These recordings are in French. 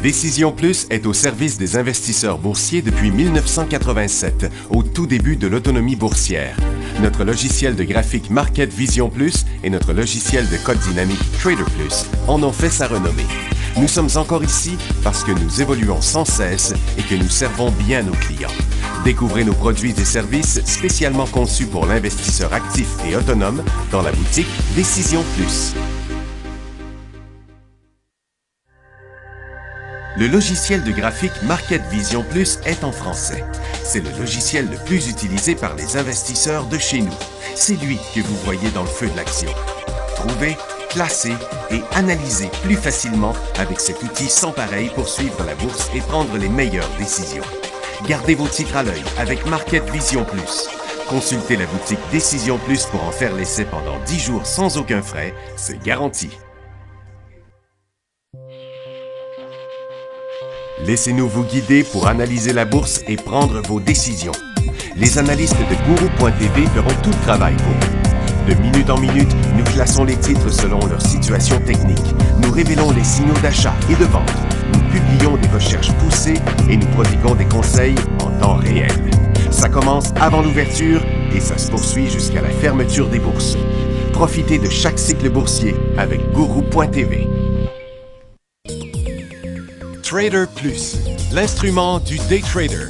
Décision Plus est au service des investisseurs boursiers depuis 1987, au tout début de l'autonomie boursière. Notre logiciel de graphique Market Vision Plus et notre logiciel de code dynamique Trader Plus en ont fait sa renommée. Nous sommes encore ici parce que nous évoluons sans cesse et que nous servons bien nos clients. Découvrez nos produits et services spécialement conçus pour l'investisseur actif et autonome dans la boutique Décision Plus. Le logiciel de graphique Market Vision Plus est en français. C'est le logiciel le plus utilisé par les investisseurs de chez nous. C'est lui que vous voyez dans le feu de l'action. Trouvez, classez et analysez plus facilement avec cet outil sans pareil pour suivre la bourse et prendre les meilleures décisions. Gardez vos titres à l'œil avec Market Vision Plus. Consultez la boutique Décision Plus pour en faire l'essai pendant 10 jours sans aucun frais, c'est garanti. Laissez-nous vous guider pour analyser la bourse et prendre vos décisions. Les analystes de Guru.tv feront tout le travail pour vous. De minute en minute, nous classons les titres selon leur situation technique. Nous révélons les signaux d'achat et de vente. Nous publions des recherches poussées et nous prodiguons des conseils en temps réel. Ça commence avant l'ouverture et ça se poursuit jusqu'à la fermeture des bourses. Profitez de chaque cycle boursier avec Guru.tv. Trader Plus, l'instrument du day trader.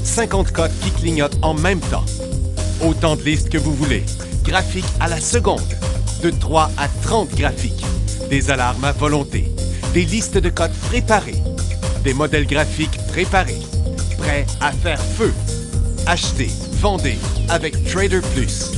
50 cotes qui clignotent en même temps. Autant de listes que vous voulez. Graphiques à la seconde. De 3 à 30 graphiques. Des alarmes à volonté. Des listes de cotes préparées. Des modèles graphiques préparés. Prêts à faire feu. Achetez, vendez avec Trader Plus.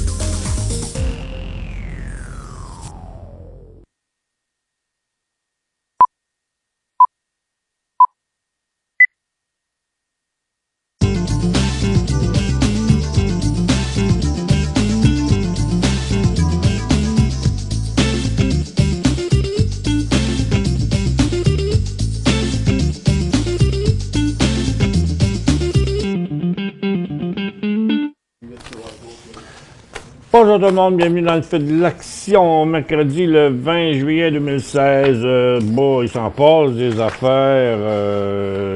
Bonjour tout le monde, bienvenue dans le feu de l'action, mercredi le 20 juillet 2016. Bon, il s'en passe des affaires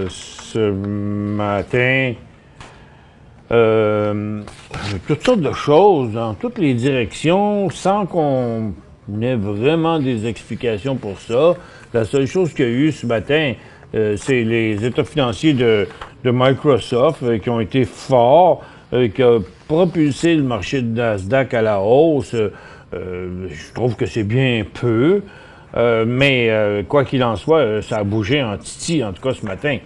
ce matin. Toutes sortes de choses dans toutes les directions sans qu'on ait vraiment des explications pour ça. La seule chose qu'il y a eu ce matin, c'est les états financiers de Microsoft qui ont été forts, qui ont propulsé le marché de Nasdaq à la hausse. Je trouve que c'est bien peu, mais quoi qu'il en soit, ça a bougé en titi, en tout cas ce matin.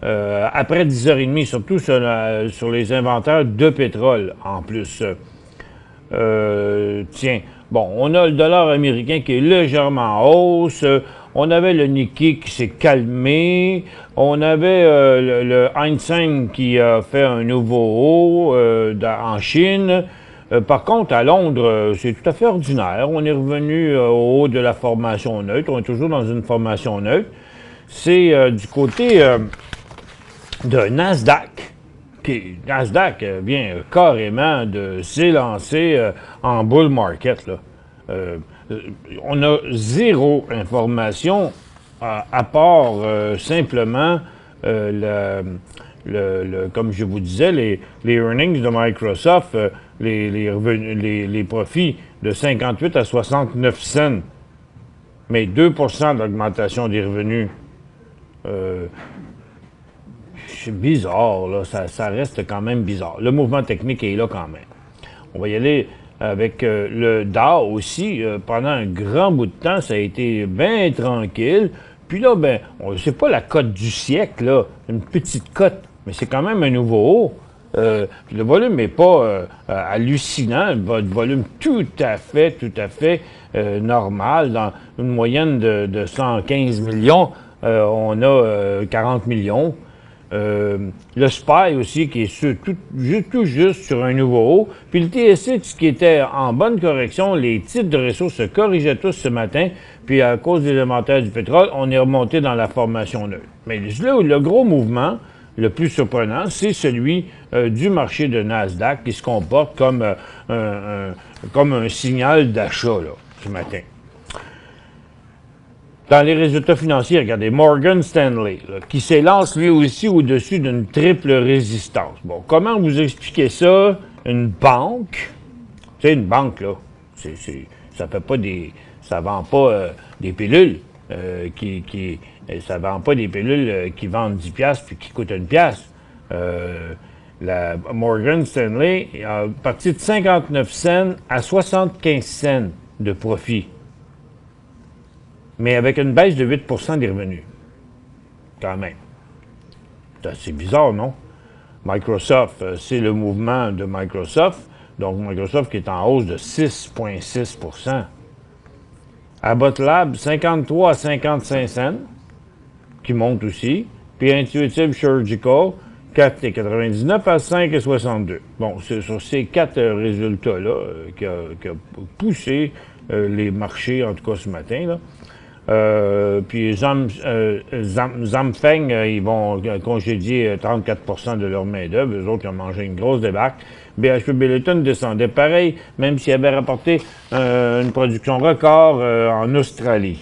Après 10h30, surtout sur les inventaires de pétrole en plus. Tiens, bon, on a le dollar américain qui est légèrement en hausse. On avait le Nikkei qui s'est calmé. On avait le Hang Seng qui a fait un nouveau haut en Chine. Par contre, à Londres, c'est tout à fait ordinaire. On est revenu au haut de la formation neutre. On est toujours dans une formation neutre. C'est du côté de Nasdaq. Nasdaq vient carrément de s'élancer en bull market, là. On a zéro information à part simplement comme je vous disais, les earnings de Microsoft, les profits de 58 à 69 cents, mais 2% d'augmentation des revenus. C'est bizarre, là, ça reste quand même bizarre. Le mouvement technique est là quand même. On va y aller avec le Dow aussi. Pendant un grand bout de temps, ça a été bien tranquille. Puis là, ben, c'est pas la cote du siècle, là, une petite cote, mais c'est quand même un nouveau haut. Puis le volume n'est pas hallucinant, le volume tout à fait normal. Dans une moyenne de 115 millions, on a 40 millions. Le SPY aussi qui est tout juste sur un nouveau haut. Puis le TSX qui était en bonne correction, les titres de ressources se corrigeaient tous ce matin. Puis à cause des inventaires du pétrole, on est remonté dans la formation neutre. Mais là, le gros mouvement, le plus surprenant, c'est celui du marché de Nasdaq qui se comporte comme un signal d'achat là, ce matin. Dans les résultats financiers, regardez, Morgan Stanley, là, qui s'élance lui aussi au-dessus d'une triple résistance. Bon, comment vous expliquez ça? Une banque, tu sais, une banque, là, ça fait pas des... ça vend pas des pilules ça vend pas des pilules qui vendent 10 piastres puis qui coûtent 1 piastre. La Morgan Stanley a parti de 59 cents à 75 cents de profit, mais avec une baisse de 8 des revenus. Quand même. C'est assez bizarre, non? Microsoft, c'est le mouvement de Microsoft. Donc, Microsoft qui est en hausse de 6,6 Abbott Labs, 53 à 55 cents, qui monte aussi. Puis Intuitive Surgical, 4,99 à 5,62. Bon, c'est sur ces 4 résultats-là qui a poussé les marchés, en tout cas ce matin, là. Puis Zamfeng, ils vont congédier 34 de leur main-d'œuvre. Eux autres, ils ont mangé une grosse débarque. BHP Billiton descendait pareil, même s'il avait rapporté une production record en Australie.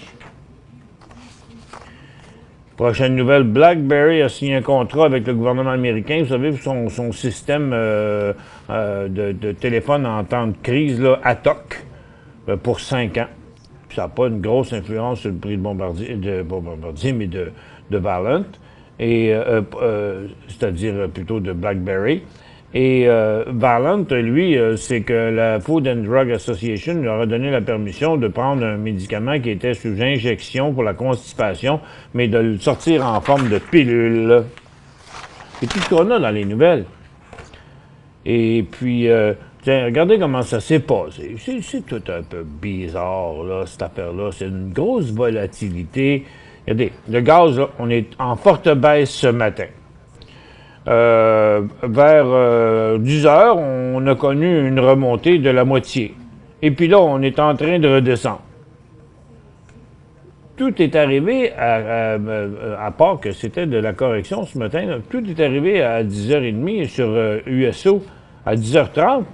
Prochaine nouvelle, BlackBerry a signé un contrat avec le gouvernement américain. Vous savez, son système de téléphone en temps de crise, là, ATOC, pour 5 ans. Ça n'a pas une grosse influence sur le prix de Bombardier, mais de Valent, c'est-à-dire plutôt de BlackBerry. Et Valent, lui, c'est que la Food and Drug Association leur a donné la permission de prendre un médicament qui était sous injection pour la constipation, mais de le sortir en forme de pilule. C'est tout ce qu'on a dans les nouvelles. Et puis... tiens, regardez comment ça s'est passé. C'est tout un peu bizarre, là, cette affaire-là. C'est une grosse volatilité. Regardez, le gaz, là, on est en forte baisse ce matin. Vers 10 heures, on a connu une remontée de la moitié. Et puis là, on est en train de redescendre. Tout est arrivé, à part que c'était de la correction ce matin, là, tout est arrivé à 10h30 sur USO, à 10h30.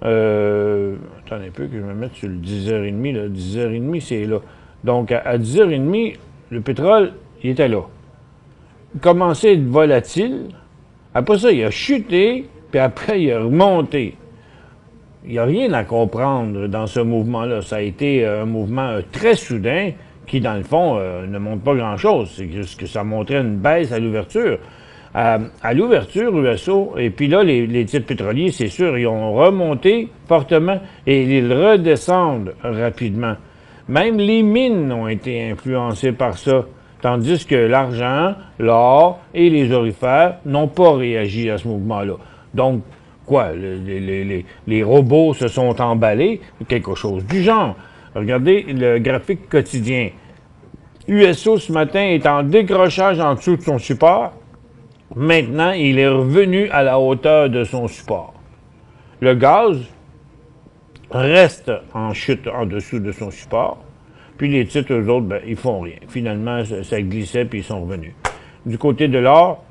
Attendez un peu que je me mette sur le 10h30. Là. 10h30, c'est là. Donc, à 10h30, le pétrole, il était là. Il commençait à être volatile. Après ça, il a chuté, puis après, il a remonté. Il n'y a rien à comprendre dans ce mouvement-là. Ça a été un mouvement très soudain qui, dans le fond, ne montre pas grand-chose. C'est juste que ça montrait une baisse à l'ouverture. À l'ouverture, USO, et puis là, les titres pétroliers, c'est sûr, ils ont remonté fortement et ils redescendent rapidement. Même les mines ont été influencées par ça, tandis que l'argent, l'or et les orifères n'ont pas réagi à ce mouvement-là. Donc, quoi, les robots se sont emballés, quelque chose du genre. Regardez le graphique quotidien. USO, ce matin, est en décrochage en dessous de son support. Maintenant, il est revenu à la hauteur de son support. Le gaz reste en chute en dessous de son support. Puis les titres, eux autres, ben, ils font rien. Finalement, ça glissait puis ils sont revenus. Du côté de l'or,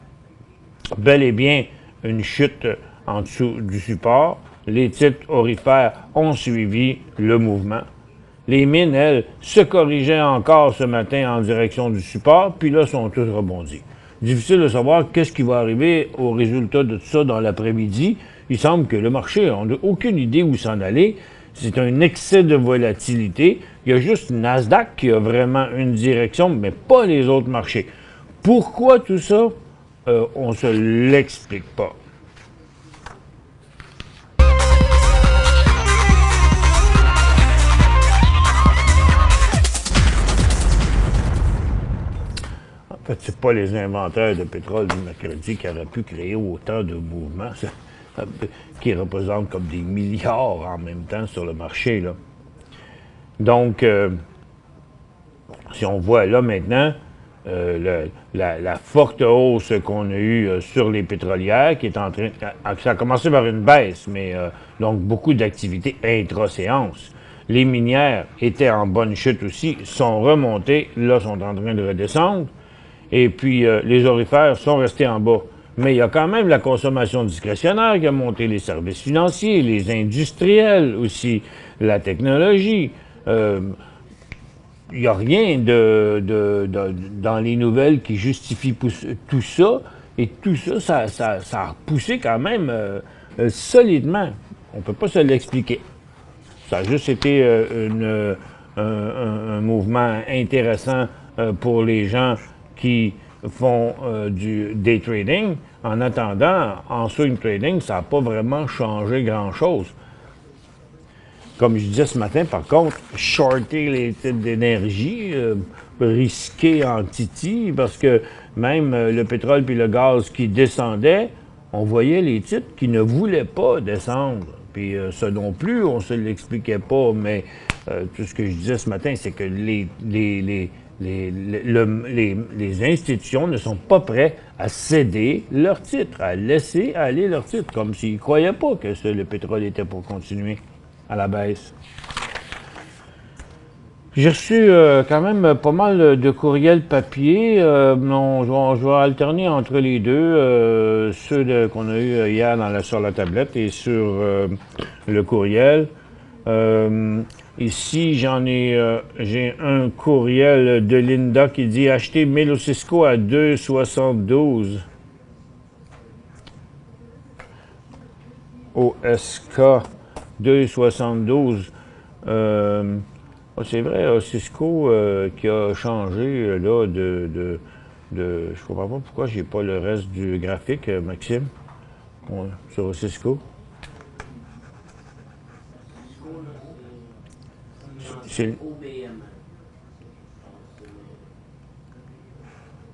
bel et bien une chute en dessous du support. Les titres orifères ont suivi le mouvement. Les mines, elles, se corrigeaient encore ce matin en direction du support, puis là, sont tous rebondis. Difficile de savoir qu'est-ce qui va arriver au résultat de tout ça dans l'après-midi. Il semble que le marché, on n'a aucune idée où s'en aller. C'est un excès de volatilité. Il y a juste Nasdaq qui a vraiment une direction, mais pas les autres marchés. Pourquoi tout ça? On ne se l'explique pas. En fait, c'est pas les inventaires de pétrole du mercredi qui auraient pu créer autant de mouvements, qui représentent comme des milliards en même temps sur le marché, là. Donc, si on voit là maintenant, la forte hausse qu'on a eue sur les pétrolières, qui est en train... Ça a commencé par une baisse, mais donc beaucoup d'activités intra-séance. Les minières étaient en bonne chute aussi, sont remontées, là, sont en train de redescendre. Et puis, les orifères sont restés en bas. Mais il y a quand même la consommation discrétionnaire qui a monté, les services financiers, les industriels aussi, la technologie. n'y a rien dans les nouvelles qui justifie tout ça. Et tout ça, ça a poussé quand même solidement. On ne peut pas se l'expliquer. Ça a juste été un mouvement intéressant pour les gens qui font du day trading. En attendant, en swing trading, ça n'a pas vraiment changé grand-chose. Comme je disais ce matin, par contre, shorter les titres d'énergie, risquer en titi, parce que même le pétrole puis le gaz qui descendaient, on voyait les titres qui ne voulaient pas descendre. Puis ça non plus, on se l'expliquait pas, mais tout ce que je disais ce matin, c'est que les institutions ne sont pas prêtes à céder leurs titres, à laisser aller leurs titres, comme s'ils ne croyaient pas que le pétrole était pour continuer à la baisse. J'ai reçu quand même pas mal de courriels papier. Je vais alterner entre les deux, ceux qu'on a eu hier sur la tablette et sur le courriel. Ici, j'ai un courriel de Linda qui dit « Acheter 1000 au Cisco à 2,72 ». OSK 2,72. C'est vrai, Cisco qui a changé là je comprends pas pourquoi j'ai pas le reste du graphique, Maxime, sur Cisco.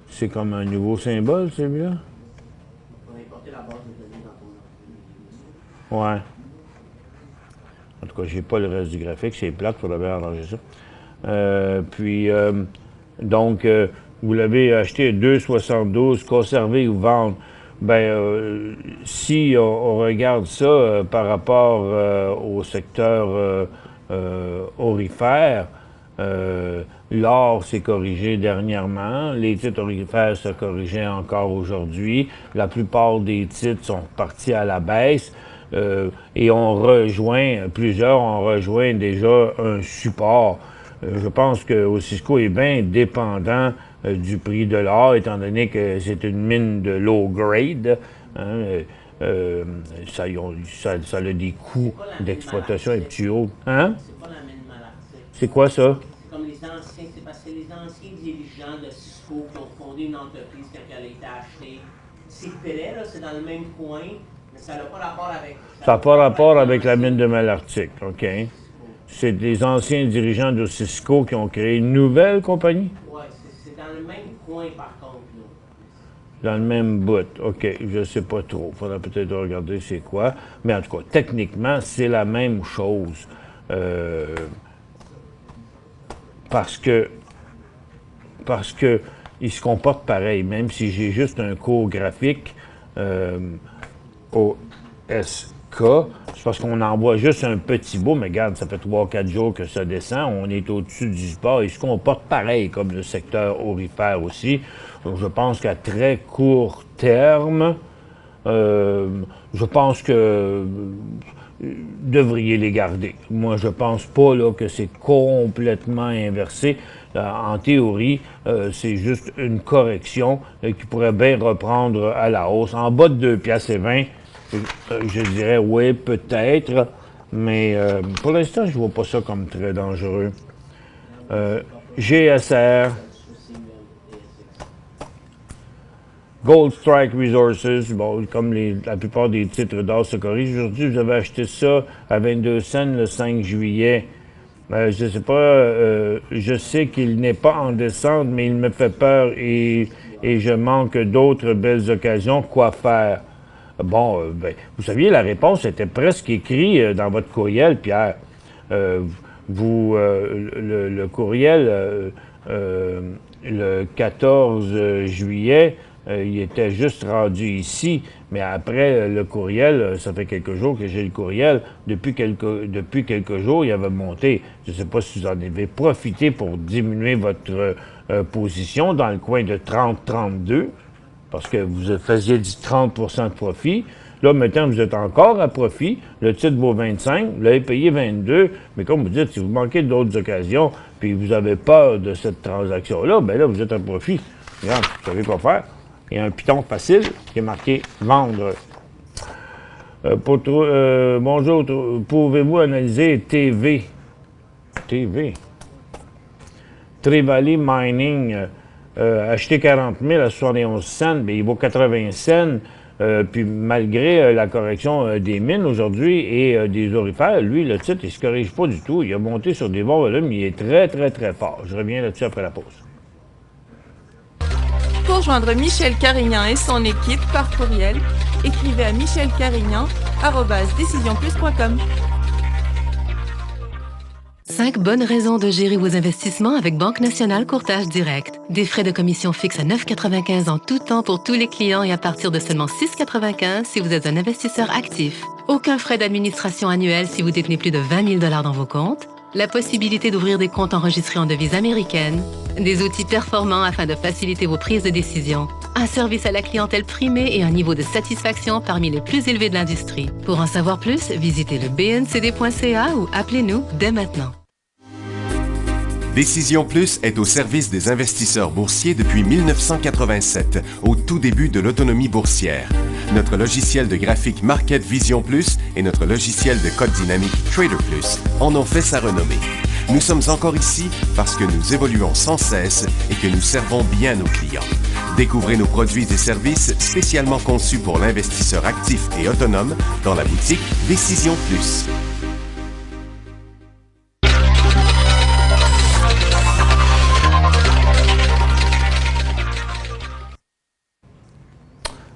C'est comme un nouveau symbole, celui-là? Ouais. En tout cas, j'ai pas le reste du graphique, c'est plate, il faudrait bien arranger ça. Donc, vous l'avez acheté à 2,72, conserver ou vendre. Si on regarde ça par rapport au secteur aurifère, l'or s'est corrigé dernièrement, les titres aurifères se corrigeaient encore aujourd'hui, la plupart des titres sont partis à la baisse. Et plusieurs ont rejoint déjà un support. Je pense que Cisco est bien dépendant du prix de l'or, étant donné que c'est une mine de low grade. Hein, ça a des coûts d'exploitation et plus hauts. Hein? C'est pas la mine Malartic. C'est quoi ça? C'est comme les anciens, c'est parce que les anciens dirigeants de Cisco qui ont fondé une entreprise quand elle a été achetée. C'est près, là, c'est dans le même coin. Ça n'a pas rapport avec... Ça n'a pas rapport avec la mine de Malartic, OK. C'est des anciens dirigeants de Cisco qui ont créé une nouvelle compagnie? Oui, c'est dans le même coin, par contre, là. Dans le même bout, OK. Je ne sais pas trop. Il faudra peut-être regarder c'est quoi. Mais en tout cas, techniquement, c'est la même chose. Parce que ils se comportent pareil. Même si j'ai juste un cours graphique... au SK, c'est parce qu'on envoie juste un petit bout, mais regarde, ça fait 3-4 jours que ça descend, on est au-dessus du support, il se comporte pareil comme le secteur aurifère aussi. Donc, je pense qu'à très court terme, je pense que devriez les garder. Moi, je pense pas là, que c'est complètement inversé. En théorie, c'est juste une correction qui pourrait bien reprendre à la hausse. En bas de 2,20 $, je dirais oui, peut-être, mais pour l'instant, je vois pas ça comme très dangereux. GSR, Gold Strike Resources, bon, comme la plupart des titres d'or se corrigent. Aujourd'hui, vous avez acheté ça à 22 cents le 5 juillet. Je sais pas, je sais qu'il n'est pas en descente, mais il me fait peur et je manque d'autres belles occasions. Quoi faire? Bon, vous saviez, la réponse était presque écrite dans votre courriel, Pierre. Le courriel, le 14 juillet, il était juste rendu ici, mais après le courriel, ça fait quelques jours que j'ai le courriel. Depuis quelques jours, il avait monté. Je ne sais pas si vous en avez profité pour diminuer votre position dans le coin de 30-32, parce que vous faisiez du 30 % de profit. Là, maintenant, vous êtes encore à profit. Le titre vaut 25, vous l'avez payé 22. Mais comme vous dites, si vous manquez d'autres occasions, puis vous avez peur de cette transaction-là, bien là, vous êtes à profit. Regarde, vous savez quoi faire. Il y a un piton facile qui est marqué « Vendre ». Bonjour, pouvez-vous analyser TV? Trevally Mining, acheté 40 000 à 71 cents, bien, il vaut 80 cents. Puis malgré la correction des mines aujourd'hui et des aurifères, lui, le titre, il ne se corrige pas du tout. Il a monté sur des bons volumes, il est très, très, très fort. Je reviens là-dessus après la pause. Pour joindre Michel Carignan et son équipe par courriel, écrivez à michelcarignan@decisionplus.com. 5 bonnes raisons de gérer vos investissements avec Banque Nationale Courtage Direct. Des frais de commission fixes à 9,95 en tout temps pour tous les clients et à partir de seulement 6,95 si vous êtes un investisseur actif. Aucun frais d'administration annuel si vous détenez plus de 20 000 $ dans vos comptes. La possibilité d'ouvrir des comptes enregistrés en devise américaine. Des outils performants afin de faciliter vos prises de décision. Un service à la clientèle primé et un niveau de satisfaction parmi les plus élevés de l'industrie. Pour en savoir plus, visitez le bncd.ca ou appelez-nous dès maintenant. Décision Plus est au service des investisseurs boursiers depuis 1987, au tout début de l'autonomie boursière. Notre logiciel de graphique Market Vision Plus et notre logiciel de code dynamique Trader Plus en ont fait sa renommée. Nous sommes encore ici parce que nous évoluons sans cesse et que nous servons bien nos clients. Découvrez nos produits et services spécialement conçus pour l'investisseur actif et autonome dans la boutique Décision Plus.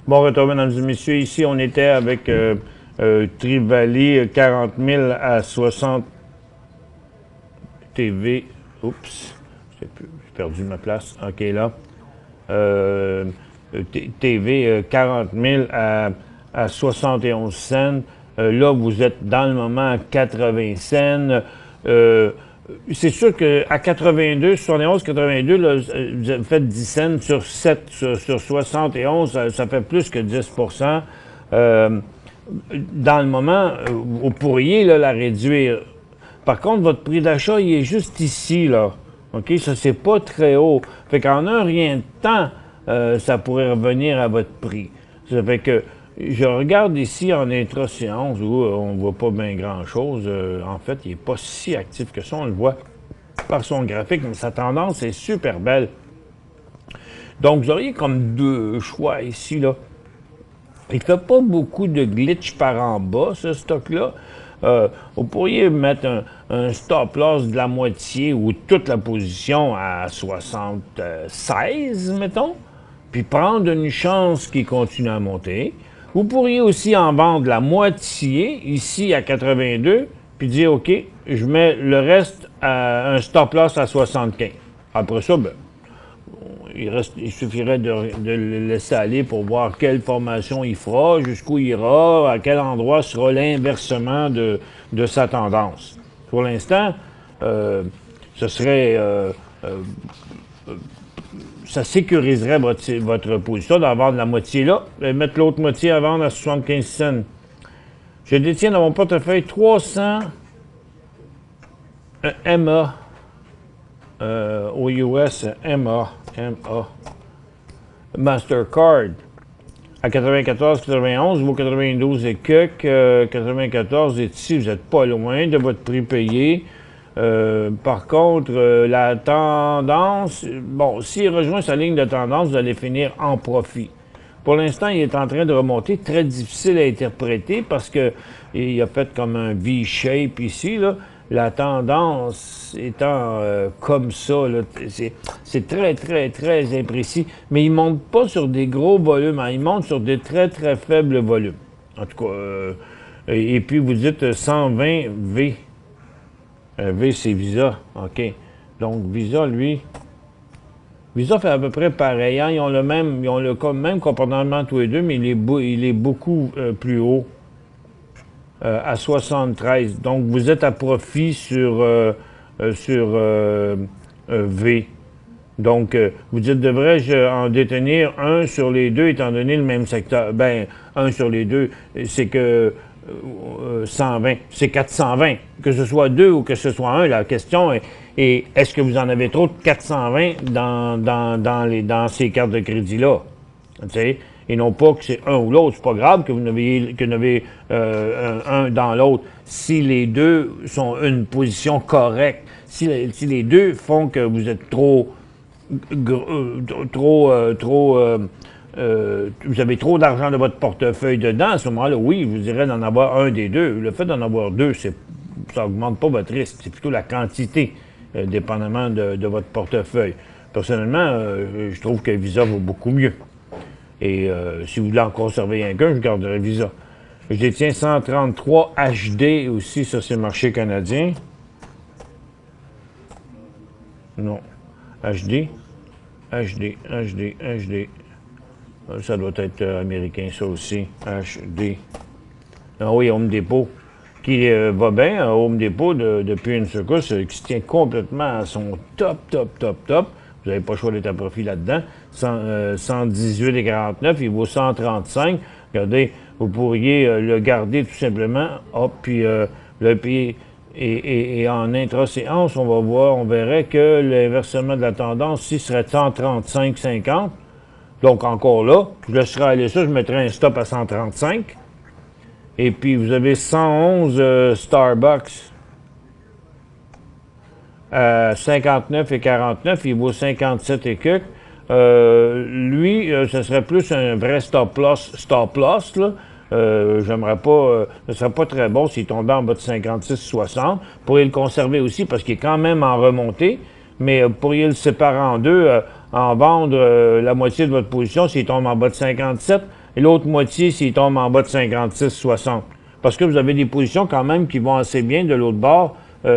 Bon retour, mesdames et messieurs. Ici, on était avec Trevally, 40 000 à 60 TV. Oups, j'ai perdu ma place. OK, là. TV, 40 000 à 71 cents. Là, vous êtes dans le moment à 80 cents. C'est sûr qu'à 82, 71, 82, là, vous faites 10 cents sur 7, sur 71, ça fait plus que 10 dans le moment, vous pourriez là, la réduire. Par contre, votre prix d'achat, il est juste ici, là. OK? Ça, c'est pas très haut. Fait qu'en un rien de temps, ça pourrait revenir à votre prix. Ça fait que je regarde ici en intra-séance où on ne voit pas bien grand-chose. En fait, il n'est pas si actif que ça. On le voit par son graphique, mais sa tendance est super belle. Donc, vous auriez comme deux choix ici, là. Il ne fait pas beaucoup de glitch par en bas, ce stock-là. Vous pourriez mettre un stop-loss de la moitié ou toute la position à 76, mettons, puis prendre une chance qui continue à monter. Vous pourriez aussi en vendre la moitié, ici à 82, puis dire, OK, je mets le reste à un stop-loss à 75. Après ça, ben, il suffirait de le laisser aller pour voir quelle formation il fera, jusqu'où il ira, à quel endroit sera l'inversement de sa tendance. Pour l'instant, ce serait... ça sécuriserait votre position d'en vendre la moitié là et mettre l'autre moitié à vendre à 75 cents. Je détiens dans mon portefeuille 300 MA au US, MA, Mastercard. À 94,91, vaut 92 et quelques, 94 est ici, vous n'êtes pas loin de votre prix payé. Par contre, la tendance, bon, s'il rejoint sa ligne de tendance, vous allez finir en profit. Pour l'instant, il est en train de remonter, très difficile à interpréter parce que il a fait comme un V-shape ici, là. La tendance étant comme ça, là, c'est très, très, très imprécis. Mais il ne monte pas sur des gros volumes, hein, il monte sur des très, très faibles volumes. En tout cas, et puis vous dites 120 V. V, c'est Visa. OK. Donc, Visa, lui... Visa fait à peu près pareil. Hein? Ils ont le même comportement tous les deux, mais il est beaucoup plus haut. À 73. Donc, vous êtes à profit sur V. Donc, vous dites, devrais-je en détenir un sur les deux, étant donné le même secteur? Ben, un sur les deux, c'est que 120, c'est 420. Que ce soit deux ou que ce soit un, la question Et est-ce que vous en avez trop de 420 dans ces cartes de crédit-là? Tu sais? Et non pas que c'est un ou l'autre. C'est pas grave que vous n'avez un dans l'autre. Si les deux sont une position correcte, si les deux font que vous êtes vous avez trop d'argent de votre portefeuille dedans, à ce moment-là, oui, je vous dirais d'en avoir un des deux. Le fait d'en avoir deux, ça n'augmente pas votre risque. C'est plutôt la quantité, dépendamment de votre portefeuille. Personnellement, je trouve que Visa vaut beaucoup mieux. Et si vous voulez en conserver un qu'un, je garderai Visa. Je détiens 133 HD aussi, ça c'est le marché canadien. Non. HD. Ça doit être américain, ça aussi. HD. Ah oui, Home Depot. Qui va bien, Home Depot, depuis une secousse, qui se tient complètement à son top. Vous n'avez pas le choix d'être à profit là-dedans. 118,49, il vaut 135. Regardez, vous pourriez le garder tout simplement. Hop, puis le payer. Et en intra-séance, on verrait que l'inversement de la tendance, ici, serait 135,50. Donc, encore là, je laisserai aller ça, je mettrai un stop à 135. Et puis, vous avez 111 Starbucks à 59,49. Il vaut 57 et quelques. Lui, ce serait plus un vrai stop-loss, là. J'aimerais pas, ce serait pas très bon s'il tombait en bas de 56,60. Vous pourriez le conserver aussi parce qu'il est quand même en remontée, mais vous pourriez le séparer en deux, en vendre la moitié de votre position s'il tombe en bas de 57 et l'autre moitié s'il tombe en bas de 56,60. Parce que vous avez des positions quand même qui vont assez bien de l'autre bord.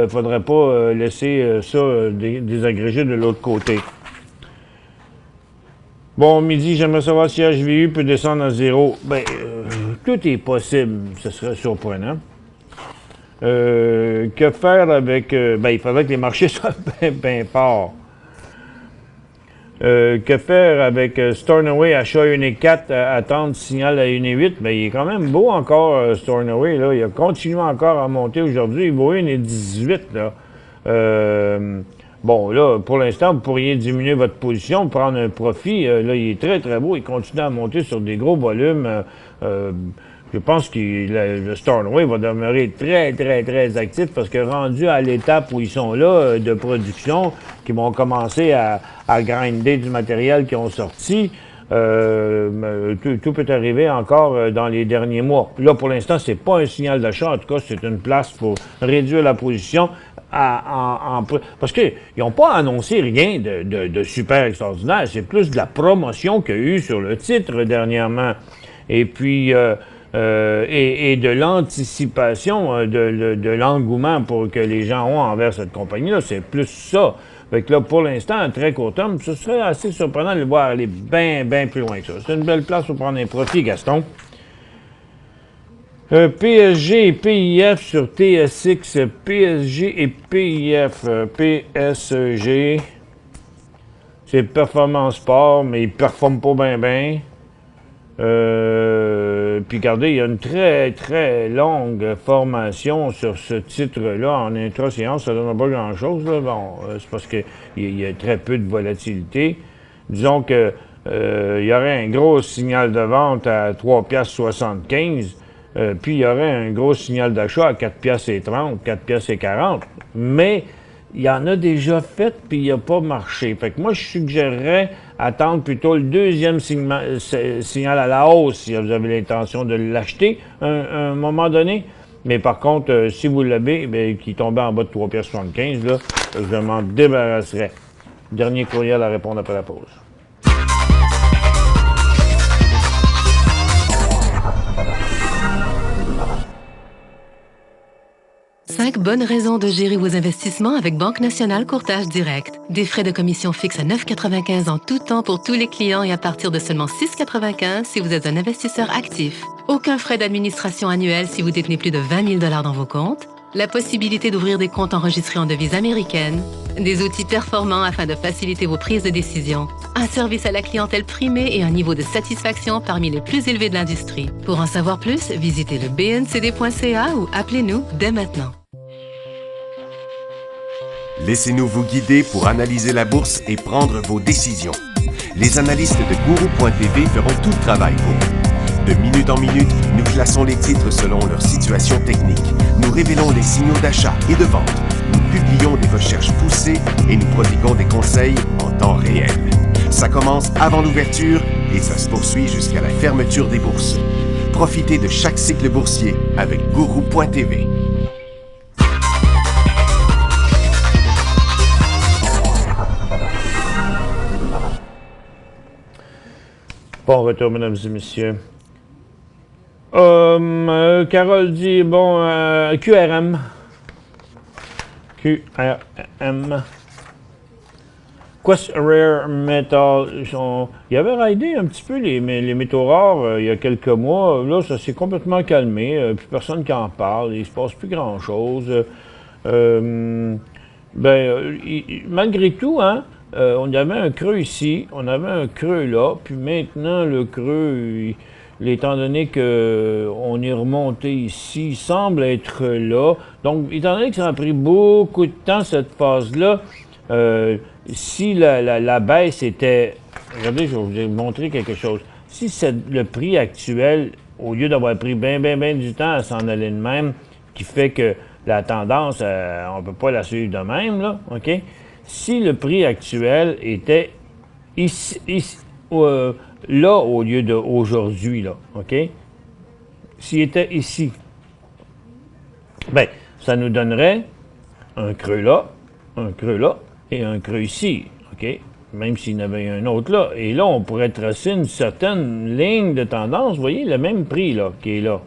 Faudrait pas laisser ça désagréger de l'autre côté. Bon, midi, j'aimerais savoir si HVU peut descendre à zéro. Ben, tout est possible, ce serait surprenant. Que faire avec... ben, il faudrait que les marchés soient bien forts. Que faire avec Stornoway, achat 1,4, attendre signal à 1,8? Ben, il est quand même beau encore, Stornoway, là. Il a continué encore à monter aujourd'hui. Il vaut 1,18, là. Bon, là, pour l'instant, vous pourriez diminuer votre position, prendre un profit. Là, il est très, très beau. Il continue à monter sur des gros volumes. Je pense que le Stornoway va demeurer très, très, très actif parce que rendu à l'étape où ils sont là, de production, qui vont commencer à grinder du matériel qui ont sorti, tout peut arriver encore dans les derniers mois. Là, pour l'instant, c'est pas un signal d'achat. En tout cas, c'est une place pour réduire la position. Parce qu'ils n'ont pas annoncé rien de super extraordinaire. C'est plus de la promotion qu'il y a eu sur le titre dernièrement. Et puis, et de l'anticipation, de l'engouement pour que les gens ont envers cette compagnie-là. C'est plus ça. Fait que là, pour l'instant, à très court terme, ce serait assez surprenant de le voir aller bien, bien plus loin que ça. C'est une belle place pour prendre un profit, Gaston. PSG et PIF sur TSX, PSG et PIF, PSG, c'est Performance Sport, mais ils ne performent pas bien. Puis regardez, il y a une très, très longue formation sur ce titre-là en intra-séance, ça ne donne pas grand-chose, là. Bon, c'est parce qu'il y a très peu de volatilité. Disons que il y aurait un gros signal de vente à 3,75 $. Puis il y aurait un gros signal d'achat à 4,30 $, 4,40 $. Mais il y en a déjà fait, puis il n'a pas marché. Fait que moi, je suggérerais attendre plutôt le deuxième signal à la hausse si vous avez l'intention de l'acheter à un moment donné. Mais par contre, si vous l'avez, bien, qui tombait en bas de 3,75 $, là, je m'en débarrasserais. Dernier courriel à répondre après la pause. 5 bonnes raisons de gérer vos investissements avec Banque Nationale Courtage Direct. Des frais de commission fixes à 9,95 en tout temps pour tous les clients et à partir de seulement 6,95 si vous êtes un investisseur actif. Aucun frais d'administration annuel si vous détenez plus de 20 000 $ dans vos comptes. La possibilité d'ouvrir des comptes enregistrés en devise américaine. Des outils performants afin de faciliter vos prises de décision. Un service à la clientèle primé et un niveau de satisfaction parmi les plus élevés de l'industrie. Pour en savoir plus, visitez le bncd.ca ou appelez-nous dès maintenant. Laissez-nous vous guider pour analyser la bourse et prendre vos décisions. Les analystes de Guru.tv feront tout le travail pour vous. De minute en minute, nous classons les titres selon leur situation technique. Nous révélons les signaux d'achat et de vente. Nous publions des recherches poussées et nous prodiguons des conseils en temps réel. Ça commence avant l'ouverture et ça se poursuit jusqu'à la fermeture des bourses. Profitez de chaque cycle boursier avec Guru.tv. Bon retour, mesdames et messieurs. Carole dit, bon, QRM. QRM. Quest Rare Metal. Il y avait raidé un petit peu les métaux rares il y a quelques mois. Là, ça s'est complètement calmé. Plus personne qui en parle. Il se passe plus grand-chose. Malgré tout, hein, on avait un creux ici, on avait un creux là, puis maintenant le creux, étant donné qu'on est remonté ici, il semble être là. Donc, étant donné que ça a pris beaucoup de temps, cette phase-là, si la baisse était... Regardez, je vais vous montrer quelque chose. Si le prix actuel, au lieu d'avoir pris bien du temps à s'en aller de même, qui fait que la tendance, on ne peut pas la suivre de même, là, OK? Si le prix actuel était ici, là, au lieu d'aujourd'hui, là, OK? S'il était ici, bien, ça nous donnerait un creux là et un creux ici, OK? Même s'il y en avait un autre là. Et là, on pourrait tracer une certaine ligne de tendance. Vous voyez, le même prix, là, qui est là.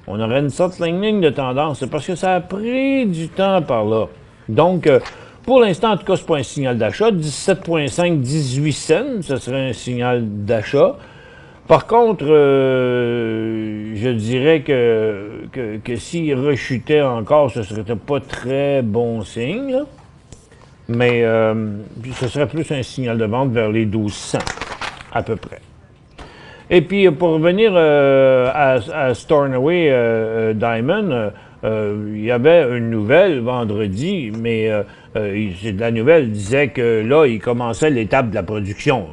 On aurait une certaine ligne de tendance. C'est parce que ça a pris du temps par là. Donc, pour l'instant, en tout cas, ce n'est pas un signal d'achat. 17,5, 18 cents, ce serait un signal d'achat. Par contre, je dirais que s'il rechutait encore, ce ne serait pas très bon signe, là. Mais ce serait plus un signal de vente vers les 1200, à peu près. Et puis, pour revenir à Stornoway Diamond, il y avait une nouvelle vendredi, mais la nouvelle disait que là, il commençait l'étape de la production.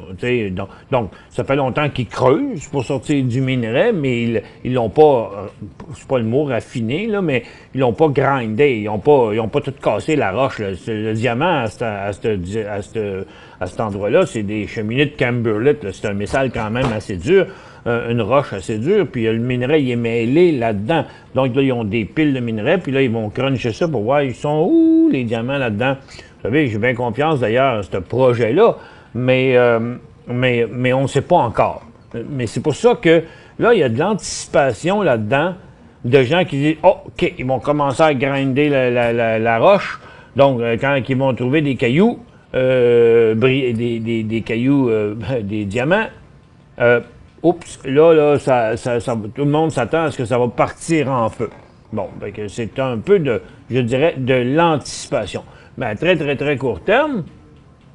Donc, ça fait longtemps qu'ils creusent pour sortir du minerai, mais ils l'ont pas, c'est pas le mot raffiné, là, mais ils l'ont pas grindé, ils ont pas tout cassé la roche. Là. Le diamant à cet endroit-là, c'est des cheminées de Camberlet. C'est un métal quand même assez dur. Une roche assez dure, puis le minerai, il est mêlé là-dedans. Donc là, ils ont des piles de minerai, puis là, ils vont cruncher ça pour voir, ils sont où, les diamants là-dedans. Vous savez, j'ai bien confiance, d'ailleurs, à ce projet-là, mais on ne sait pas encore. Mais c'est pour ça que, là, il y a de l'anticipation là-dedans, de gens qui disent, oh, OK, ils vont commencer à grinder la roche, donc quand ils vont trouver des cailloux, des cailloux, des diamants, oups, là, tout le monde s'attend à ce que ça va partir en feu. Bon, c'est un peu je dirais, de l'anticipation. Mais à très court terme,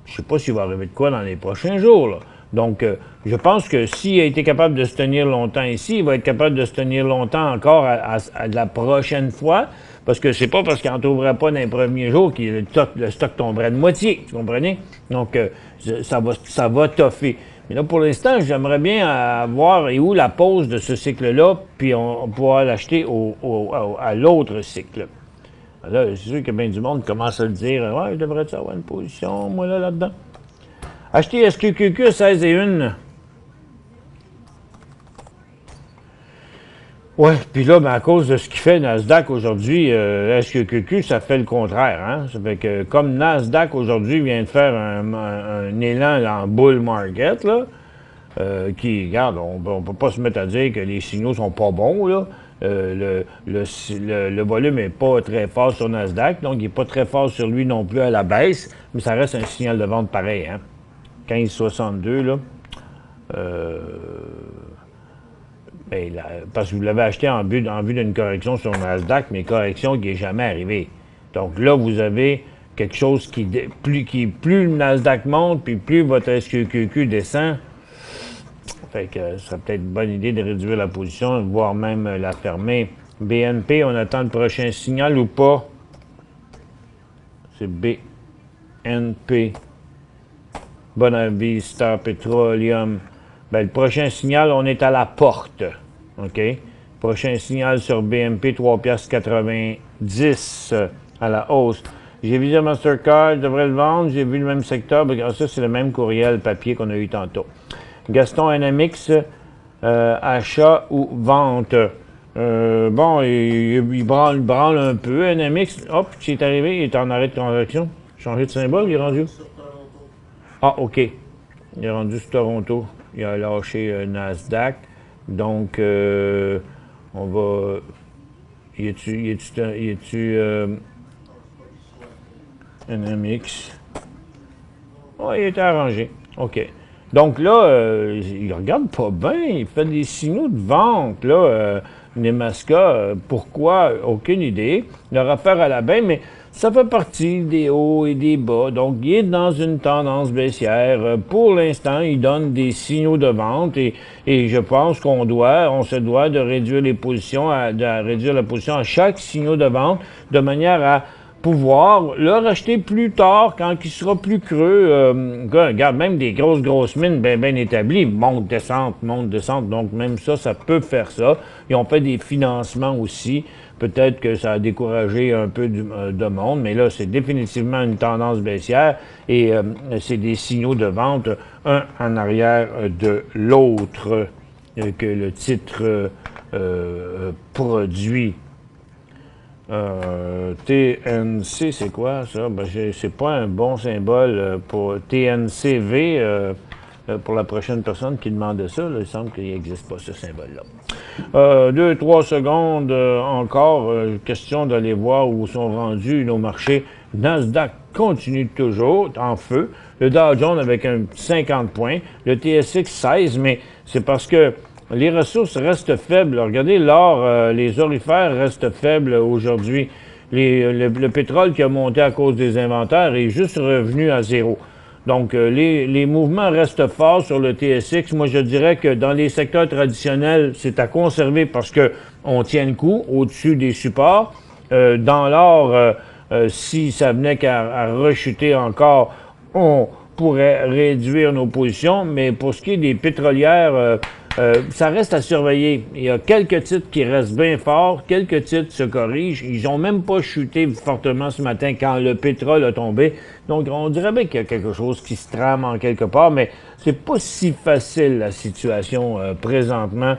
je ne sais pas s'il va arriver de quoi dans les prochains jours, là. Donc, je pense que s'il a été capable de se tenir longtemps ici, il va être capable de se tenir longtemps encore à la prochaine fois, parce que c'est pas parce qu'il n'en trouverait pas dans les premiers jours que le stock tomberait de moitié, tu comprenez? Donc, ça va toffer. Mais là, pour l'instant, j'aimerais bien voir où la pause de ce cycle-là, puis on pourra l'acheter à l'autre cycle. Là, c'est sûr que bien du monde commence à le dire, « Ouais, je devrais avoir une position, moi, là-dedans. » Acheter SQQQ 16 et 1. Ouais, puis là, à cause de ce qu'il fait Nasdaq aujourd'hui, SQQQ, ça fait le contraire, hein? Ça fait que comme Nasdaq aujourd'hui vient de faire un élan en bull market, là, regarde, on peut pas se mettre à dire que les signaux sont pas bons, là. Le volume est pas très fort sur Nasdaq, donc il est pas très fort sur lui non plus à la baisse, mais ça reste un signal de vente pareil, hein? 15,62, là. Parce que vous l'avez acheté en vue d'une correction sur Nasdaq, mais correction qui n'est jamais arrivée. Donc là, vous avez quelque chose plus le Nasdaq monte, puis plus votre SQQQ descend. Fait que ce serait peut-être une bonne idée de réduire la position, voire même la fermer. BNP, on attend le prochain signal ou pas? C'est B. TNP, Bonavista Petroleum. Ben, le prochain signal, on est à la porte. OK? Prochain signal sur BMP, 3,90$ à la hausse. J'ai vu Mastercard, devrait le vendre. J'ai vu le même secteur. Ça, c'est le même courriel papier qu'on a eu tantôt. Gaston NMX, achat ou vente. Bon, il branle un peu. NMX, hop, c'est arrivé, il est en arrêt de transaction. Changé de symbole, il est rendu. Ah, OK. Il est rendu sur Toronto. Il a lâché Nasdaq. Donc, on va. Y est-tu NMX? Oh, il est arrangé. OK. Donc là, il regarde pas bien. Il fait des signaux de vente, là. Nemaska, pourquoi? Aucune idée. Le rapport à la baisse, mais ça fait partie des hauts et des bas. Donc, il est dans une tendance baissière. Pour l'instant, il donne des signaux de vente et je pense on se doit de réduire les positions, de réduire la position à chaque signal de vente de manière à pouvoir le racheter plus tard quand il sera plus creux. Regarde, même des grosses mines bien établies, monte, descente. Donc, même ça peut faire ça. Ils ont fait des financements aussi. Peut-être que ça a découragé un peu de monde, mais là, c'est définitivement une tendance baissière et c'est des signaux de vente, un en arrière de l'autre, que le titre produit. TNC, c'est quoi ça? Ben, c'est pas un bon symbole pour TNCV pour la prochaine personne qui demandait ça. Là, il semble qu'il n'existe pas ce symbole-là. 2-3 secondes encore. Question d'aller voir où sont rendus nos marchés. Nasdaq continue toujours en feu. Le Dow Jones avec un 50 points. Le TSX 16, mais c'est parce que les ressources restent faibles. Regardez, l'or, les orifères restent faibles aujourd'hui. Le pétrole qui a monté à cause des inventaires est juste revenu à zéro. Donc, les mouvements restent forts sur le TSX. Moi, je dirais que dans les secteurs traditionnels, c'est à conserver parce que on tient le coup au-dessus des supports. Dans l'or, si ça venait qu'à rechuter encore, on pourrait réduire nos positions. Mais pour ce qui est des pétrolières, ça reste à surveiller. Il y a quelques titres qui restent bien forts, quelques titres se corrigent. Ils n'ont même pas chuté fortement ce matin quand le pétrole a tombé. Donc, on dirait bien qu'il y a quelque chose qui se trame en quelque part, mais c'est pas si facile la situation présentement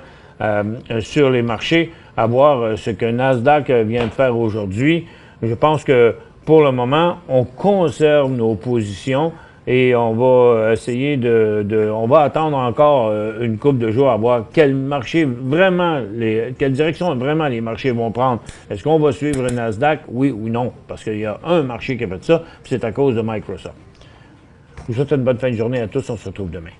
sur les marchés. À voir ce que Nasdaq vient de faire aujourd'hui. Je pense que pour le moment, on conserve nos positions. Et on va essayer on va attendre encore une couple de jours à voir quel marché vraiment, quelle direction vraiment les marchés vont prendre. Est-ce qu'on va suivre le Nasdaq, oui ou non? Parce qu'il y a un marché qui a fait ça, puis c'est à cause de Microsoft. Je vous souhaite une bonne fin de journée à tous, on se retrouve demain.